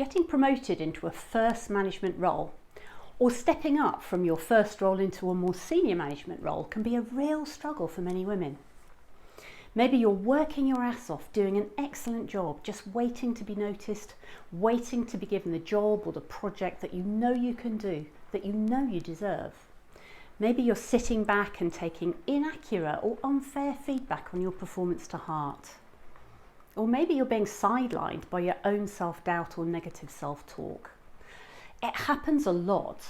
getting promoted into a first management role or stepping up from your first role into a more senior management role can be a real struggle for many women. Maybe you're working your ass off doing an excellent job, just waiting to be noticed, waiting to be given the job or the project that you know you can do, that you know you deserve. Maybe you're sitting back and taking inaccurate or unfair feedback on your performance to heart. Or maybe you're being sidelined by your own self-doubt or negative self-talk. It happens a lot,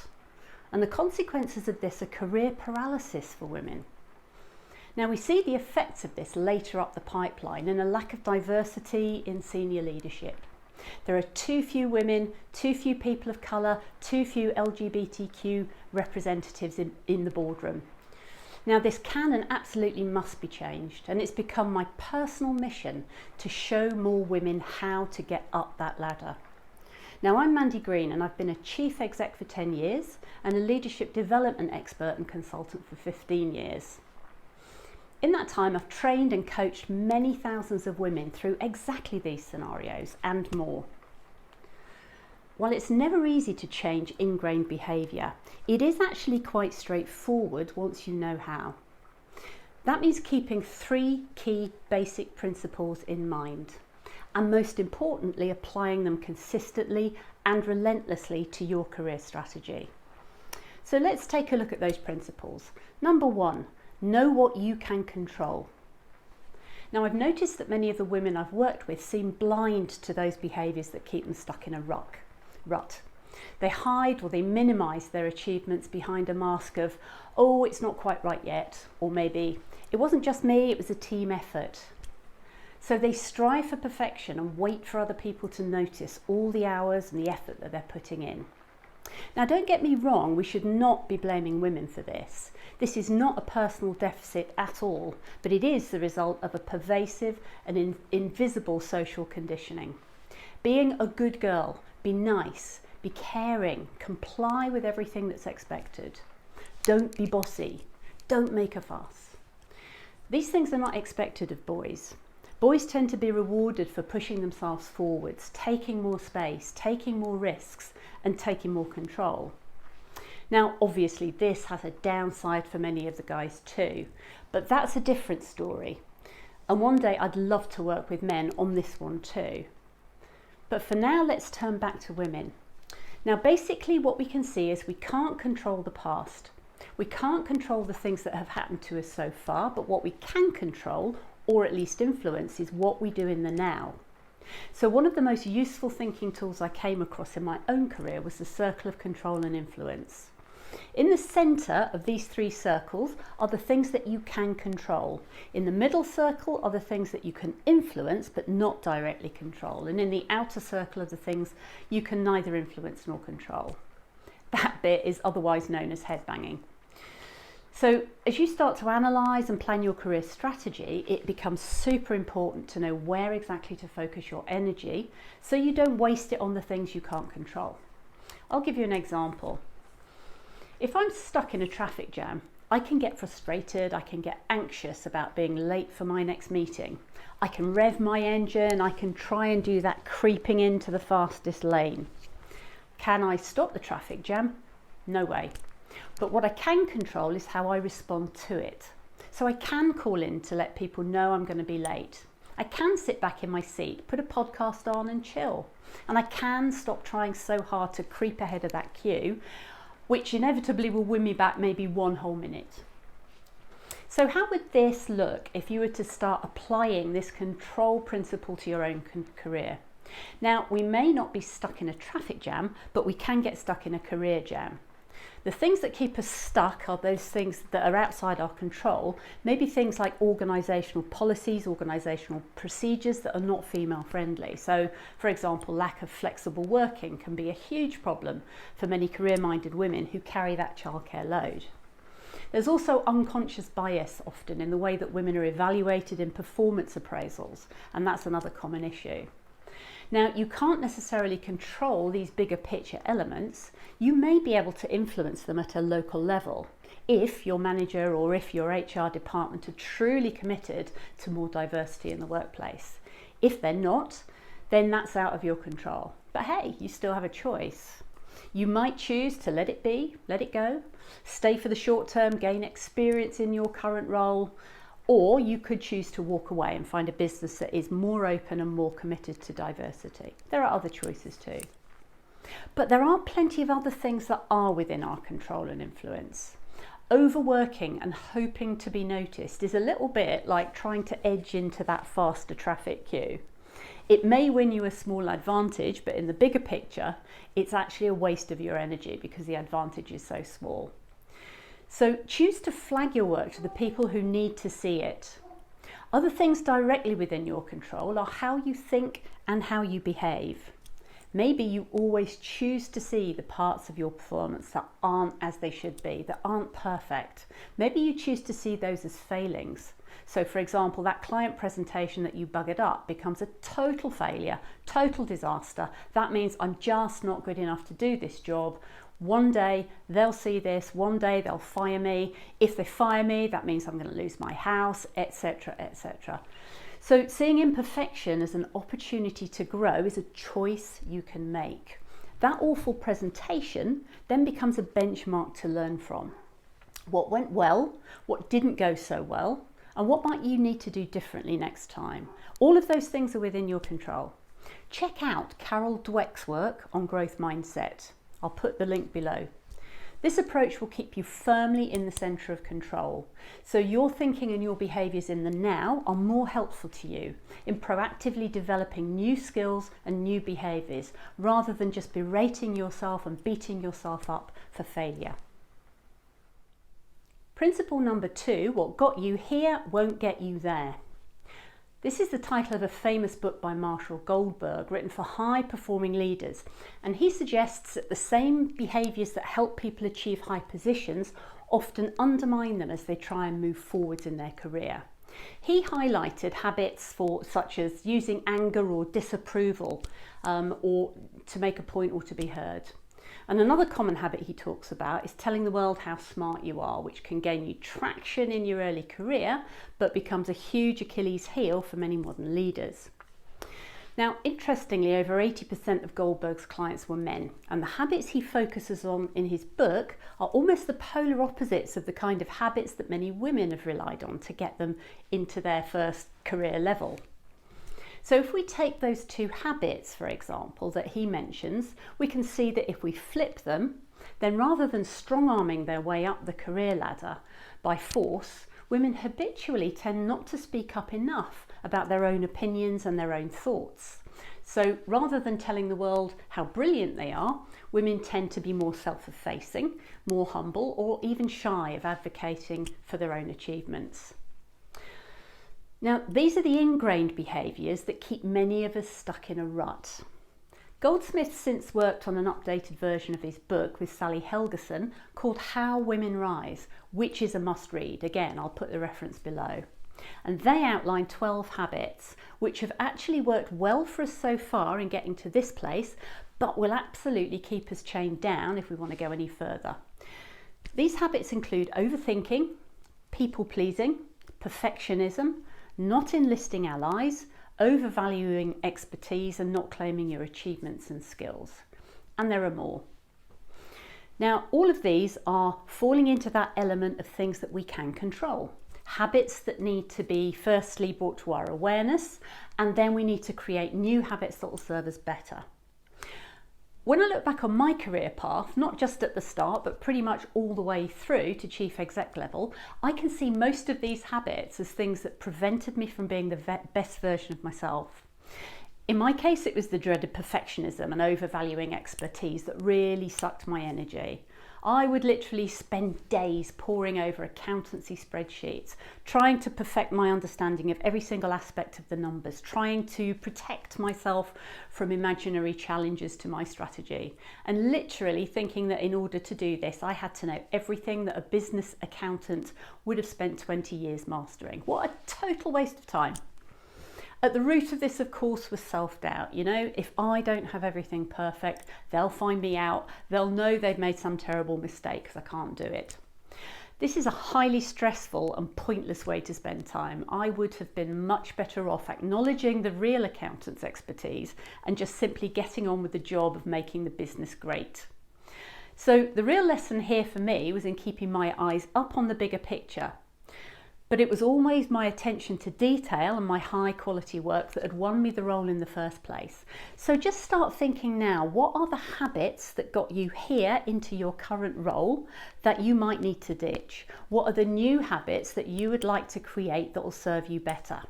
and the consequences of this are career paralysis for women. Now, we see the effects of this later up the pipeline in a lack of diversity in senior leadership. There are too few women, too few people of colour, too few LGBTQ representatives in the boardroom. Now, this can and absolutely must be changed, and it's become my personal mission to show more women how to get up that ladder. Now, I'm Mandy Green, and I've been a chief exec for 10 years and a leadership development expert and consultant for 15 years. In that time, I've trained and coached many thousands of women through exactly these scenarios and more. While it's never easy to change ingrained behaviour, it is actually quite straightforward once you know how. That means keeping 3 key basic principles in mind, and most importantly, applying them consistently and relentlessly to your career strategy. So let's take a look at those principles. Number 1, know what you can control. Now, I've noticed that many of the women I've worked with seem blind to those behaviours that keep them stuck in a rut. They hide or they minimise their achievements behind a mask of, oh, it's not quite right yet, or maybe, it wasn't just me, it was a team effort. So they strive for perfection and wait for other people to notice all the hours and the effort that they're putting in. Now, don't get me wrong, we should not be blaming women for this. This is not a personal deficit at all, but it is the result of a pervasive and invisible social conditioning. Being a good girl, be nice, be caring, comply with everything that's expected. Don't be bossy, don't make a fuss. These things are not expected of boys. Boys tend to be rewarded for pushing themselves forwards, taking more space, taking more risks, and taking more control. Now, obviously, this has a downside for many of the guys too, but that's a different story. And one day I'd love to work with men on this one too. But for now, let's turn back to women. Now, basically what we can see is we can't control the past. We can't control the things that have happened to us so far, but what we can control, or at least influence, is what we do in the now. So one of the most useful thinking tools I came across in my own career was the circle of control and influence. In the centre of these 3 circles are the things that you can control. In the middle circle are the things that you can influence but not directly control. And in the outer circle are the things you can neither influence nor control. That bit is otherwise known as headbanging. So as you start to analyse and plan your career strategy, it becomes super important to know where exactly to focus your energy so you don't waste it on the things you can't control. I'll give you an example. If I'm stuck in a traffic jam, I can get frustrated, I can get anxious about being late for my next meeting. I can rev my engine, I can try and do that creeping into the fastest lane. Can I stop the traffic jam? No way. But what I can control is how I respond to it. So I can call in to let people know I'm going to be late. I can sit back in my seat, put a podcast on and chill. And I can stop trying so hard to creep ahead of that queue, which inevitably will win me back maybe 1 whole minute. So how would this look if you were to start applying this control principle to your own career? Now, we may not be stuck in a traffic jam, but we can get stuck in a career jam. The things that keep us stuck are those things that are outside our control, maybe things like organisational policies, organisational procedures that are not female friendly. So, for example, lack of flexible working can be a huge problem for many career-minded women who carry that childcare load. There's also unconscious bias often in the way that women are evaluated in performance appraisals, and that's another common issue. Now, you can't necessarily control these bigger picture elements. You may be able to influence them at a local level if your manager or if your HR department are truly committed to more diversity in the workplace. If they're not, then that's out of your control. But hey, you still have a choice. You might choose to let it be, let it go, stay for the short term, gain experience in your current role, or you could choose to walk away and find a business that is more open and more committed to diversity. There are other choices too. But there are plenty of other things that are within our control and influence. Overworking and hoping to be noticed is a little bit like trying to edge into that faster traffic queue. It may win you a small advantage, but in the bigger picture, it's actually a waste of your energy because the advantage is so small. So choose to flag your work to the people who need to see it. Other things directly within your control are how you think and how you behave. Maybe you always choose to see the parts of your performance that aren't as they should be, that aren't perfect. Maybe you choose to see those as failings. So for example, that client presentation that you buggered up becomes a total failure, total disaster. That means I'm just not good enough to do this job. One day they'll see this, one day they'll fire me. If they fire me, that means I'm going to lose my house, etc., etc. So seeing imperfection as an opportunity to grow is a choice you can make. That awful presentation then becomes a benchmark to learn from. What went well, what didn't go so well, and what might you need to do differently next time? All of those things are within your control. Check out Carol Dweck's work on growth mindset. I'll put the link below. This approach will keep you firmly in the centre of control. So your thinking and your behaviours in the now are more helpful to you in proactively developing new skills and new behaviours, rather than just berating yourself and beating yourself up for failure. Principle number 2, what got you here won't get you there. This is the title of a famous book by Marshall Goldberg, written for high-performing leaders, and he suggests that the same behaviours that help people achieve high positions often undermine them as they try and move forwards in their career. He highlighted habits such as using anger or disapproval or to make a point or to be heard. And another common habit he talks about is telling the world how smart you are, which can gain you traction in your early career, but becomes a huge Achilles heel for many modern leaders. Now, interestingly, over 80% of Goldberg's clients were men, and the habits he focuses on in his book are almost the polar opposites of the kind of habits that many women have relied on to get them into their first career level. So if we take those two habits, for example, that he mentions, we can see that if we flip them, then rather than strong-arming their way up the career ladder by force, women habitually tend not to speak up enough about their own opinions and their own thoughts. So rather than telling the world how brilliant they are, women tend to be more self-effacing, more humble, or even shy of advocating for their own achievements. Now, these are the ingrained behaviours that keep many of us stuck in a rut. Goldsmith's since worked on an updated version of his book with Sally Helgeson called How Women Rise, which is a must read. Again, I'll put the reference below. And they outline 12 habits which have actually worked well for us so far in getting to this place, but will absolutely keep us chained down if we want to go any further. These habits include overthinking, people-pleasing, perfectionism, not enlisting allies, overvaluing expertise and not claiming your achievements and skills. And there are more. Now, all of these are falling into that element of things that we can control. Habits that need to be firstly brought to our awareness, and then we need to create new habits that will serve us better. When I look back on my career path, not just at the start, but pretty much all the way through to chief exec level, I can see most of these habits as things that prevented me from being the best version of myself. In my case, it was the dreaded perfectionism and overvaluing expertise that really sucked my energy. I would literally spend days poring over accountancy spreadsheets, trying to perfect my understanding of every single aspect of the numbers, trying to protect myself from imaginary challenges to my strategy, and literally thinking that in order to do this, I had to know everything that a business accountant would have spent 20 years mastering. What a total waste of time. At the root of this, of course, was self-doubt. You know, if I don't have everything perfect, they'll find me out. They'll know they've made some terrible mistake because I can't do it. This is a highly stressful and pointless way to spend time. I would have been much better off acknowledging the real accountant's expertise and just simply getting on with the job of making the business great. So the real lesson here for me was in keeping my eyes up on the bigger picture. But it was always my attention to detail and my high quality work that had won me the role in the first place. So just start thinking now, what are the habits that got you here into your current role that you might need to ditch? What are the new habits that you would like to create that will serve you better?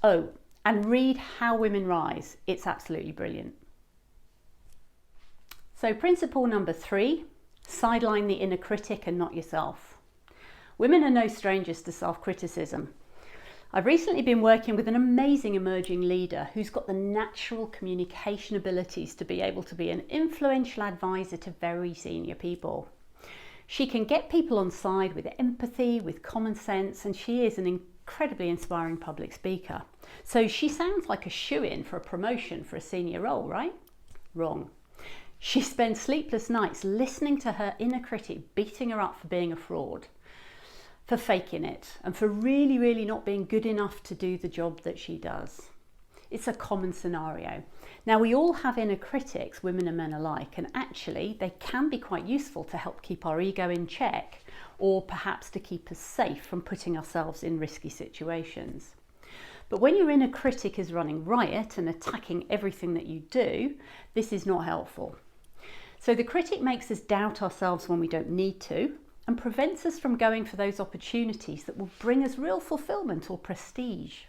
Oh, and read How Women Rise. It's absolutely brilliant. So principle number 3, sideline the inner critic and not yourself. Women are no strangers to self-criticism. I've recently been working with an amazing emerging leader who's got the natural communication abilities to be able to be an influential advisor to very senior people. She can get people on side with empathy, with common sense, and she is an incredibly inspiring public speaker. So she sounds like a shoo-in for a promotion for a senior role, right? Wrong. She spends sleepless nights listening to her inner critic beating her up for being a fraud, for faking it, and for really not being good enough to do the job that she does. It's a common scenario. Now, we all have inner critics, women and men alike, and actually they can be quite useful to help keep our ego in check, or perhaps to keep us safe from putting ourselves in risky situations. But when your inner critic is running riot and attacking everything that you do, this is not helpful. So the critic makes us doubt ourselves when we don't need to, and prevents us from going for those opportunities that will bring us real fulfillment or prestige.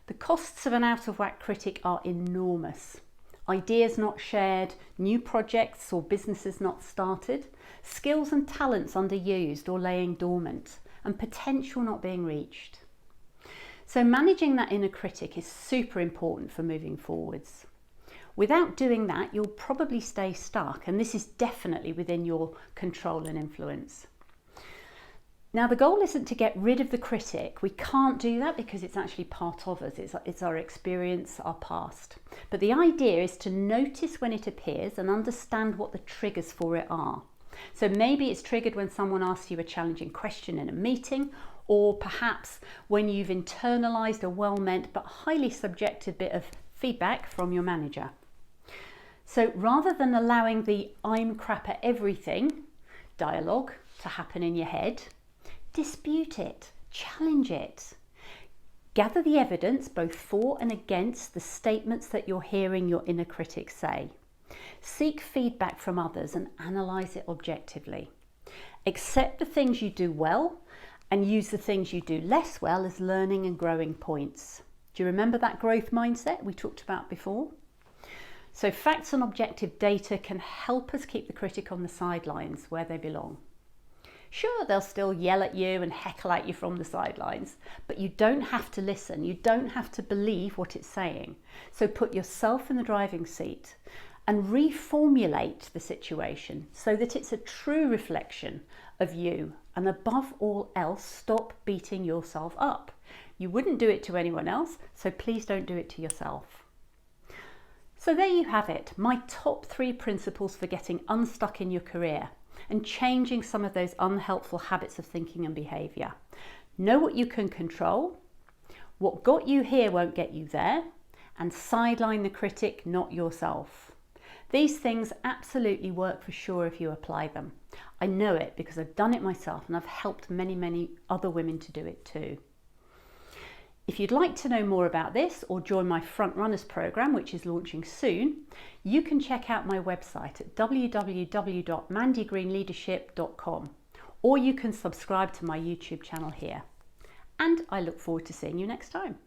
The costs of an out-of-whack critic are enormous. Ideas not shared, new projects or businesses not started, skills and talents underused or laying dormant, and potential not being reached. So managing that inner critic is super important for moving forwards. Without doing that, you'll probably stay stuck, and this is definitely within your control and influence. Now, the goal isn't to get rid of the critic. We can't do that because it's actually part of us. It's our experience, our past. But the idea is to notice when it appears and understand what the triggers for it are. So maybe it's triggered when someone asks you a challenging question in a meeting, or perhaps when you've internalized a well-meant but highly subjective bit of feedback from your manager. So rather than allowing the "I'm crap at everything" dialogue to happen in your head, dispute it, challenge it. Gather the evidence both for and against the statements that you're hearing your inner critic say. Seek feedback from others and analyse it objectively. Accept the things you do well and use the things you do less well as learning and growing points. Do you remember that growth mindset we talked about before? So facts and objective data can help us keep the critic on the sidelines where they belong. Sure, they'll still yell at you and heckle at you from the sidelines, but you don't have to listen. You don't have to believe what it's saying. So put yourself in the driving seat and reformulate the situation so that it's a true reflection of you. And above all else, stop beating yourself up. You wouldn't do it to anyone else, so please don't do it to yourself. So there you have it, my top 3 principles for getting unstuck in your career and changing some of those unhelpful habits of thinking and behaviour. Know what you can control, what got you here won't get you there, and sideline the critic, not yourself. These things absolutely work for sure if you apply them. I know it because I've done it myself and I've helped many other women to do it too. If you'd like to know more about this or join my Front Runners program, which is launching soon, you can check out my website at www.mandygreenleadership.com, or you can subscribe to my YouTube channel here. And I look forward to seeing you next time.